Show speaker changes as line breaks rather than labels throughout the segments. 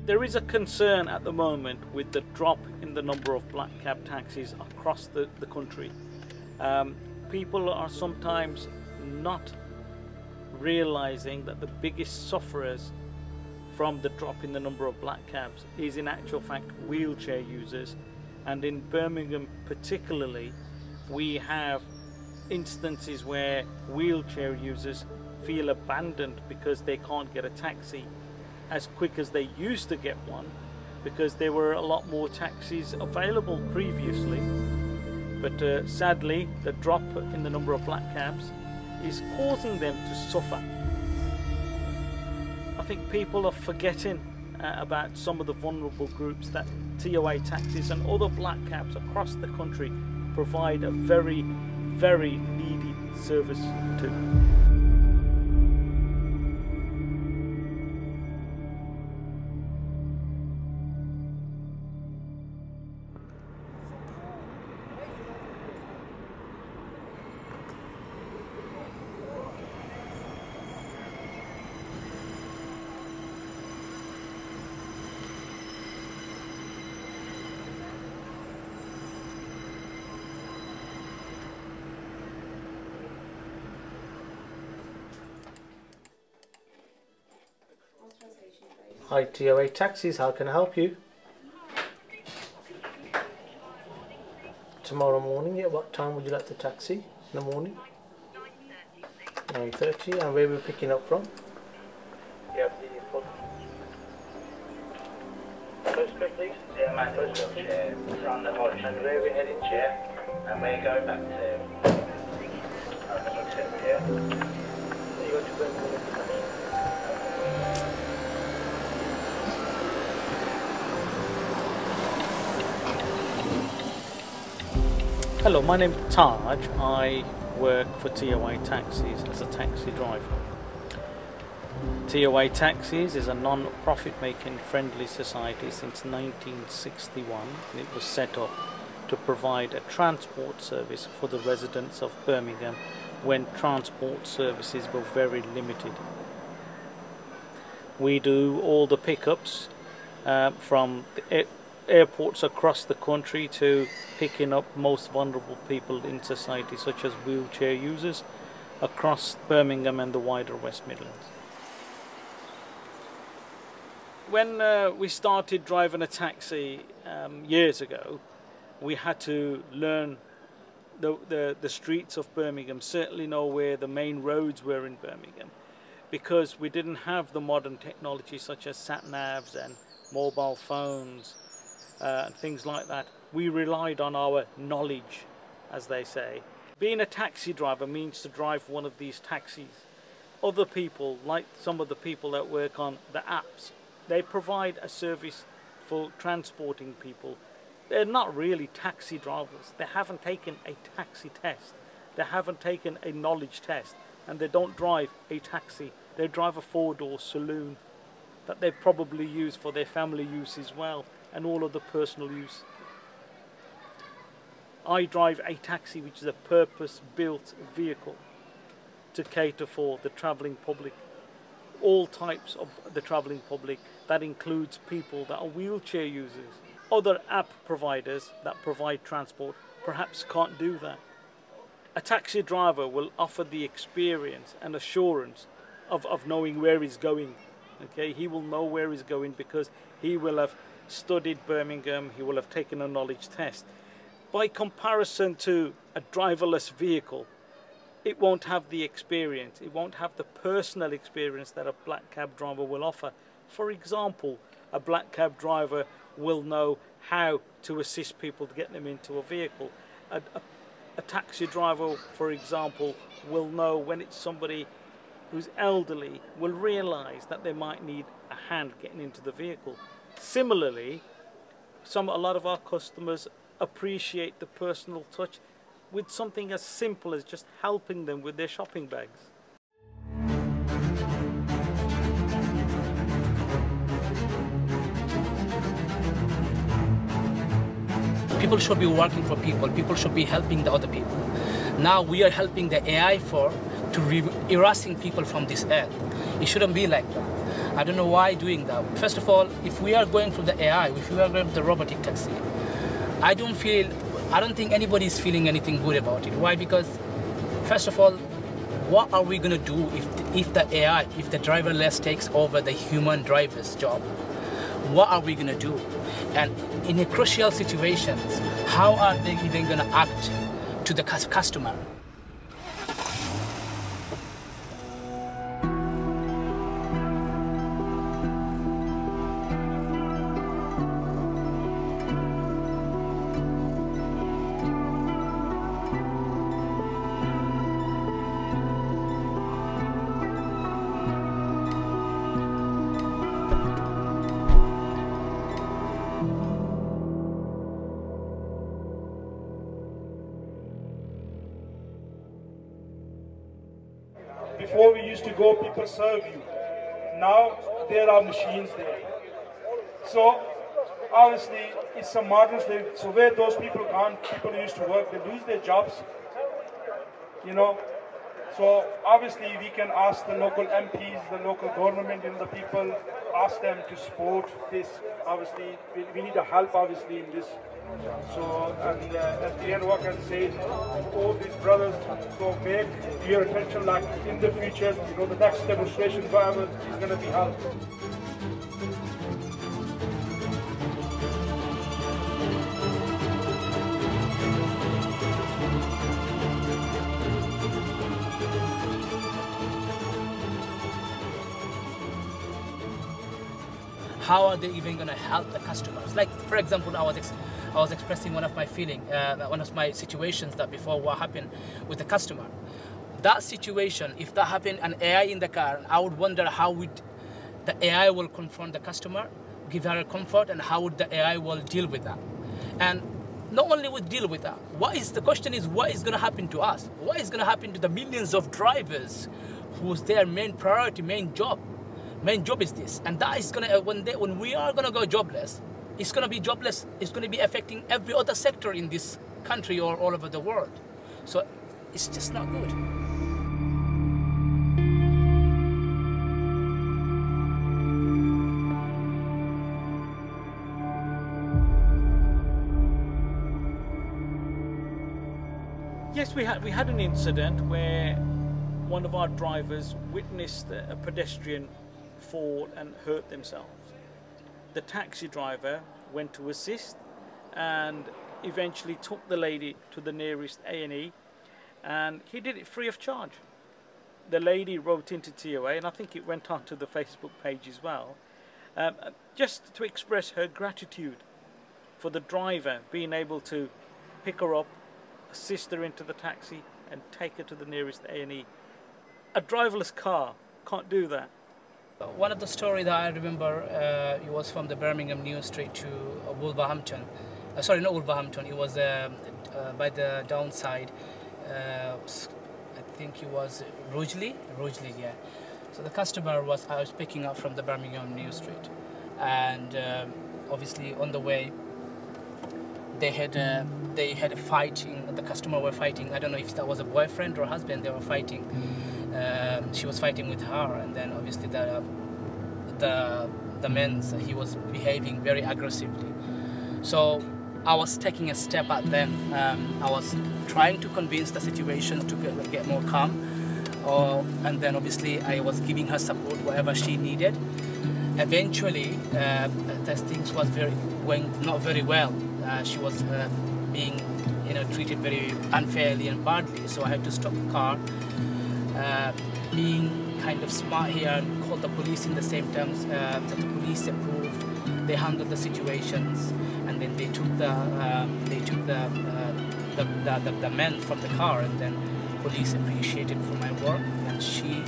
There is a concern at the moment with the drop in the number of black cab taxis across the country. People are sometimes not realizing that the biggest sufferers from the drop in the number of black cabs is in actual fact wheelchair users. And in Birmingham particularly, we have instances where wheelchair users feel abandoned because they can't get a taxi as quick as they used to get one, because there were a lot more taxis available previously. But sadly, the drop in the number of black cabs is causing them to suffer. I think people are forgetting about some of the vulnerable groups that TOA taxis and other black cabs across the country provide a very, very needy service to. Hi, TOA Taxis, how can I help you? Tomorrow morning, at what time would you like the taxi in the morning? 9:30, and where are we picking up from?
Yeah, postcode please? Yeah, my postcode, chair. It's on the horse, and where are we heading, chair? And we're going back to... yeah. You go to Birmingham.
Hello, my name is Taj. I work for TOA Taxis as a taxi driver. TOA Taxis is a non-profit making friendly society since 1961. It was set up to provide a transport service for the residents of Birmingham when transport services were very limited. We do all the pickups from the airports across the country to picking up most vulnerable people in society, such as wheelchair users, across Birmingham and the wider West Midlands. When we started driving a taxi years ago, we had to learn the streets of Birmingham, certainly know where the main roads were in Birmingham, because we didn't have the modern technology such as sat-navs and mobile phones and things like that. We relied on our knowledge, as they say. Being a taxi driver means to drive one of these taxis. Other people, like some of the people that work on the apps, they provide a service for transporting people. They're not really taxi drivers. They haven't taken a taxi test. They haven't taken a knowledge test, and they don't drive a taxi. They drive a four-door saloon that they probably use for their family use as well, and all of the personal use. I drive a taxi, which is a purpose-built vehicle to cater for the travelling public, all types of the travelling public. That includes people that are wheelchair users. Other app providers that provide transport perhaps can't do that. A taxi driver will offer the experience and assurance of knowing where he's going. Okay, he will know where he's going because he will have studied Birmingham, he will have taken a knowledge test. By comparison to a driverless vehicle, it won't have the experience, it won't have the personal experience that a black cab driver will offer. For example, a black cab driver will know how to assist people to get them into a vehicle. A taxi driver, for example, will know when it's somebody who's elderly, will realise that they might need a hand getting into the vehicle. Similarly, a lot of our customers appreciate the personal touch with something as simple as just helping them with their shopping bags.
People should be working for people. People should be helping the other people. Now we are helping the AI to erasing people from this earth. It shouldn't be like that. I don't know why doing that. First of all, if we are going for the AI, if we are going for the robotic taxi, I don't think anybody is feeling anything good about it. Why? Because first of all, what are we going to do if the AI, if the driverless takes over the human driver's job? What are we going to do? And in a crucial situations, how are they even going to act to the customer?
Before we used to go, people serve you. Now there are machines there. So obviously it's a modern slave. So where those people gone, people who used to work, they lose their jobs. You know. So obviously we can ask the local MPs, the local government, and the people, ask them to support this. Obviously we need a help obviously in this. So, and at the end, what I can say is, all these brothers, so make your attention like in the future, you know, the next demonstration, whatever is going to be held.
How are they even going to help the customers? Like, for example, I was expressing one of my one of my situations that before what happened with the customer. That situation, if that happened, an AI in the car, I would wonder how would the AI will confront the customer, give her a comfort, and how would the AI will deal with that. And not only would deal with that, the question is what is going to happen to us? What is going to happen to the millions of drivers whose their main priority, main job is this? And that is gonna, when we are gonna go jobless, it's gonna be jobless, it's gonna be affecting every other sector in this country or all over the world. So it's just not good.
Yes, we had an incident where one of our drivers witnessed a pedestrian fall and hurt themselves. The taxi driver went to assist and eventually took the lady to the nearest A&E, and he did it free of charge. The lady wrote into TOA, and I think it went on to the Facebook page as well, just to express her gratitude for the driver being able to pick her up, assist her into the taxi and take her to the nearest A&E. A driverless car can't do that.
One of the stories that I remember, it was from the Birmingham New Street to Wolverhampton. Sorry, not Wolverhampton, it was by the downside. I think it was Rugeley, yeah. So the customer I was picking up from the Birmingham New Street. And obviously on the way, they had a fighting, the customer were fighting. I don't know if that was a boyfriend or husband, they were fighting. She was fighting with her, and then obviously the man, he was behaving very aggressively. So I was taking a step at them. I was trying to convince the situation to get more calm, and then obviously I was giving her support whatever she needed. Eventually, things was going not very well. She was being treated very unfairly and badly, so I had to stop the car. Being kind of smart here and called the police in the same terms that the police approved. They handled the situations, and then they took the men from the car, and then police appreciated for my work, and she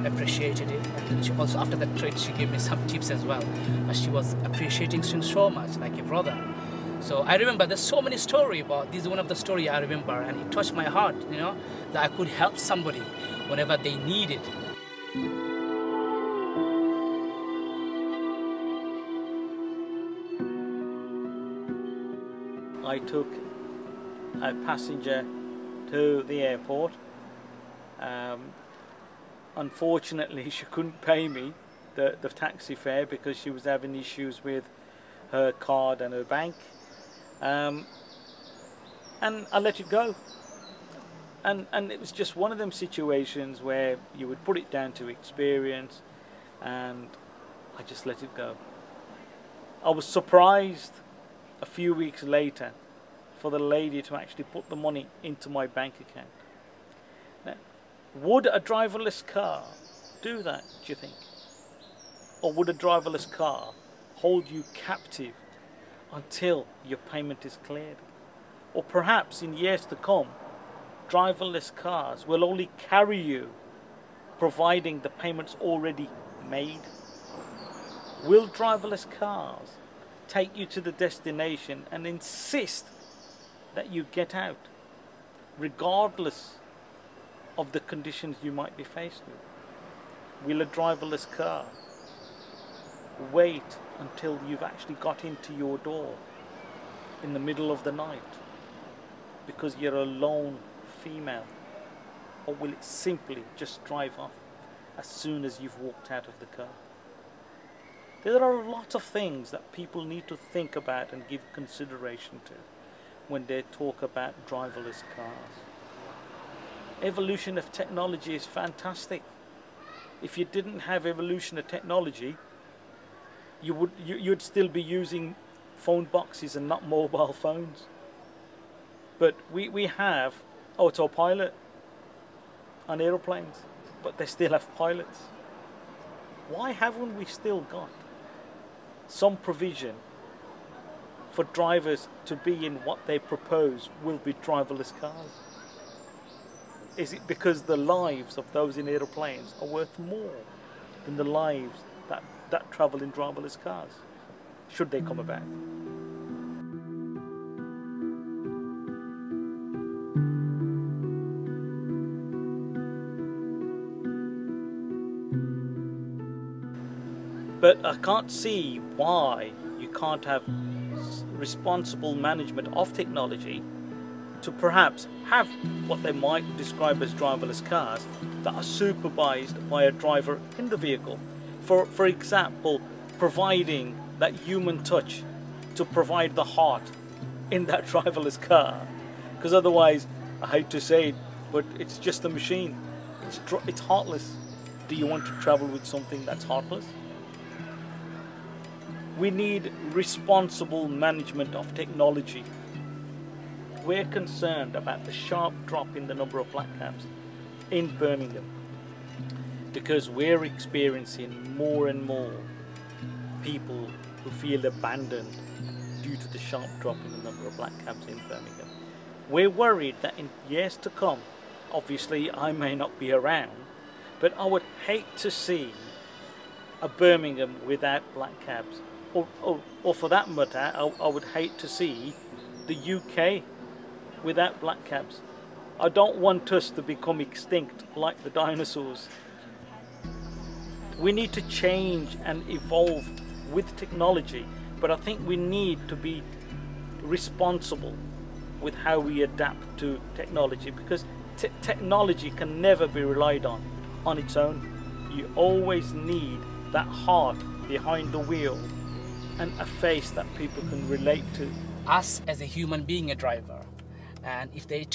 appreciated it. And she also, after that trade, she gave me some tips as well. But she was appreciating so much, like a brother. So I remember there's so many stories about this. Is one of the stories I remember, and it touched my heart, that I could help somebody whenever they needed.
I took a passenger to the airport. Unfortunately, she couldn't pay me the taxi fare because she was having issues with her card and her bank, and I let it go. And it was just one of them situations where you would put it down to experience, and I just let it go. I was surprised a few weeks later for the lady to actually put the money into my bank account. Now, would a driverless car do that, do you think? Or would a driverless car hold you captive until your payment is cleared? Or perhaps in years to come, driverless cars will only carry you providing the payment's already made? Will driverless cars take you to the destination and insist that you get out, regardless of the conditions you might be faced with? Will a driverless car wait until you've actually got into your door in the middle of the night because you're a lone female? Or will it simply just drive off as soon as you've walked out of the car? There are a lot of things that people need to think about and give consideration to when they talk about driverless cars. Evolution of technology is fantastic. If you didn't have evolution of technology, you'd still be using phone boxes and not mobile phones. But we have autopilot on aeroplanes, but they still have pilots. Why haven't we still got some provision for drivers to be in what they propose will be driverless cars? Is it because the lives of those in aeroplanes are worth more than the lives that travel in driverless cars, should they come about? But I can't see why you can't have responsible management of technology to perhaps have what they might describe as driverless cars that are supervised by a driver in the vehicle. For example, providing that human touch to provide the heart in that driverless car. Because otherwise, I hate to say it, but it's just a machine. It's heartless. Do you want to travel with something that's heartless? We need responsible management of technology. We're concerned about the sharp drop in the number of black cabs in Birmingham because we're experiencing more and more people who feel abandoned due to the sharp drop in the number of black cabs in Birmingham. We're worried that in years to come, obviously I may not be around, but I would hate to see a Birmingham without black cabs. Or for that matter, I would hate to see the UK without black cabs. I don't want us to become extinct like the dinosaurs. We need to change and evolve with technology, but I think we need to be responsible with how we adapt to technology, because technology can never be relied on its own. You always need that heart behind the wheel and a face that people can relate to.
Us as a human being, a driver, and if they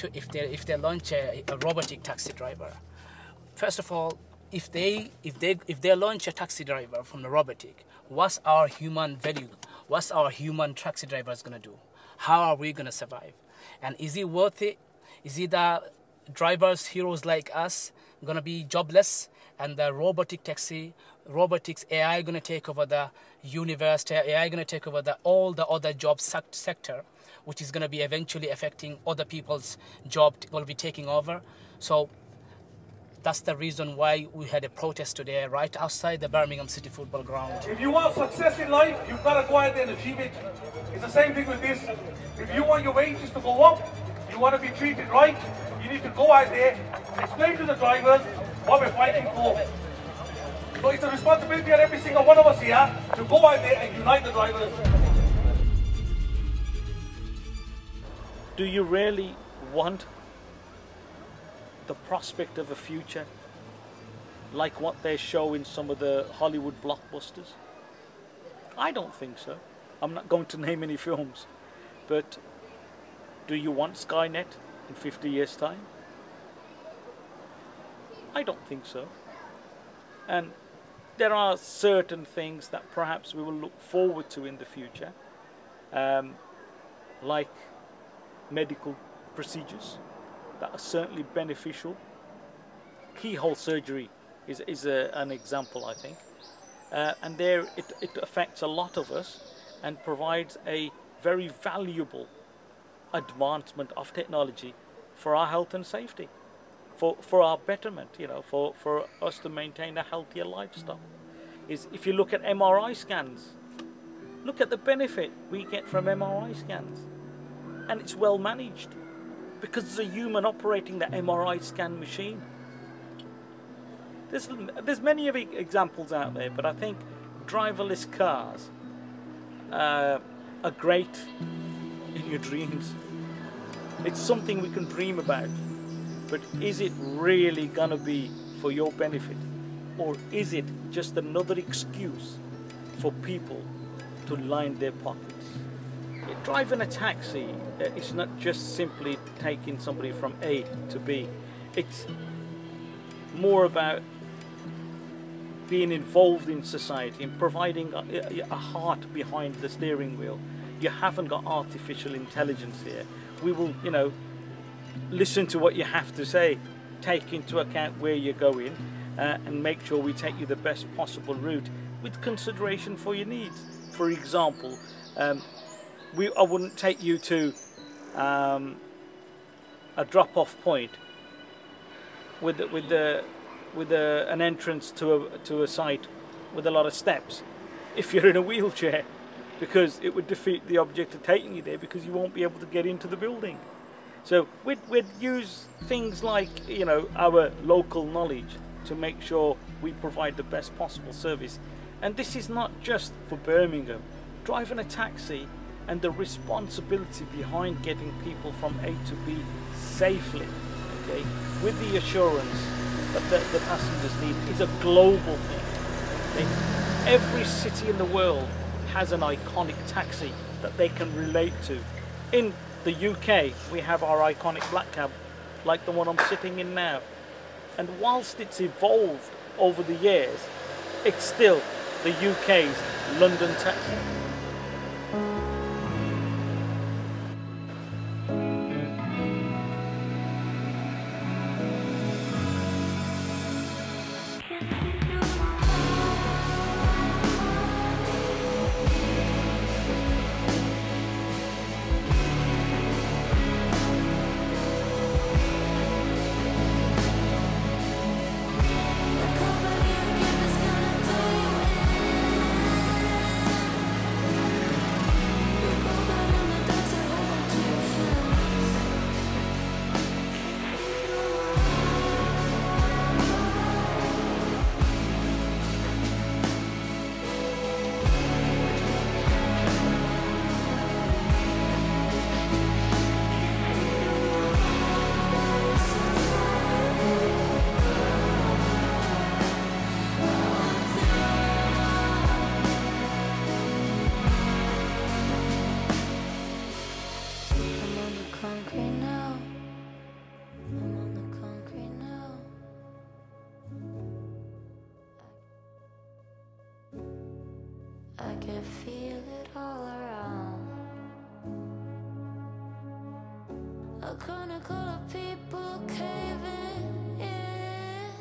launch a robotic taxi driver, first of all, if they launch a taxi driver from the robotic, what's our human value? What's our human taxi drivers gonna do? How are we gonna survive? And is it worth it? Is it that drivers, heroes like us, gonna be jobless, and the robotics AI gonna take over the universe, AI gonna take over all the other job sector, which is gonna be eventually affecting other people's job will be taking over. So that's the reason why we had a protest today right outside the Birmingham City Football Ground.
If you want success in life, you've got to go out there and achieve it. It's the same thing with this. If you want your wages to go up, you want to be treated right, you need to go out there, explain to the drivers what we're fighting for. So it's a responsibility on every single one of us here to go out there and unite the drivers.
Do you really want the prospect of a future like what they show in some of the Hollywood blockbusters? I don't think so. I'm not going to name any films, but do you want Skynet in 50 years' time? I don't think so. And there are certain things that perhaps we will look forward to in the future, like medical procedures that are certainly beneficial. Keyhole surgery is an example, I think. And there it affects a lot of us and provides a very valuable advancement of technology for our health and safety, for our betterment, you know, for us to maintain a healthier lifestyle. If you look at MRI scans, look at the benefit we get from MRI scans. And it's well managed because there's a human operating the MRI scan machine. There's many of examples out there, but I think driverless cars are great in your dreams. It's something we can dream about, but is it really gonna be for your benefit, or is it just another excuse for people to line their pockets? Driving a taxi is not just simply taking somebody from A to B. It's more about being involved in society and providing a heart behind the steering wheel. You haven't got artificial intelligence here. We will, you know, listen to what you have to say, take into account where you're going, and make sure we take you the best possible route with consideration for your needs. For example, I wouldn't take you to a drop-off point with an entrance to a site with a lot of steps if you're in a wheelchair, because it would defeat the object of taking you there, because you won't be able to get into the building. So we'd use things like, you know, our local knowledge to make sure we provide the best possible service. And this is not just for Birmingham. Driving a taxi and the responsibility behind getting people from A to B safely, okay, with the assurance that the passengers need, is a global thing. Okay? Every city in the world has an iconic taxi that they can relate to. In the UK, we have our iconic black cab, like the one I'm sitting in now. And whilst it's evolved over the years, it's still the UK's London taxi.
I can feel it all around. A chronicle of people caving in.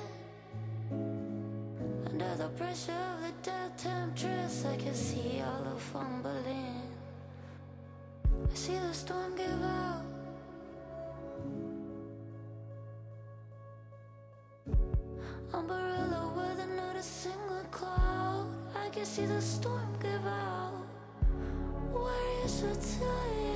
Under the pressure of the death temptress, I can see all of fumbling. I see the storm give out. Umbrella weather, not a single cloud. I can see the storm give out. Warriors are tired.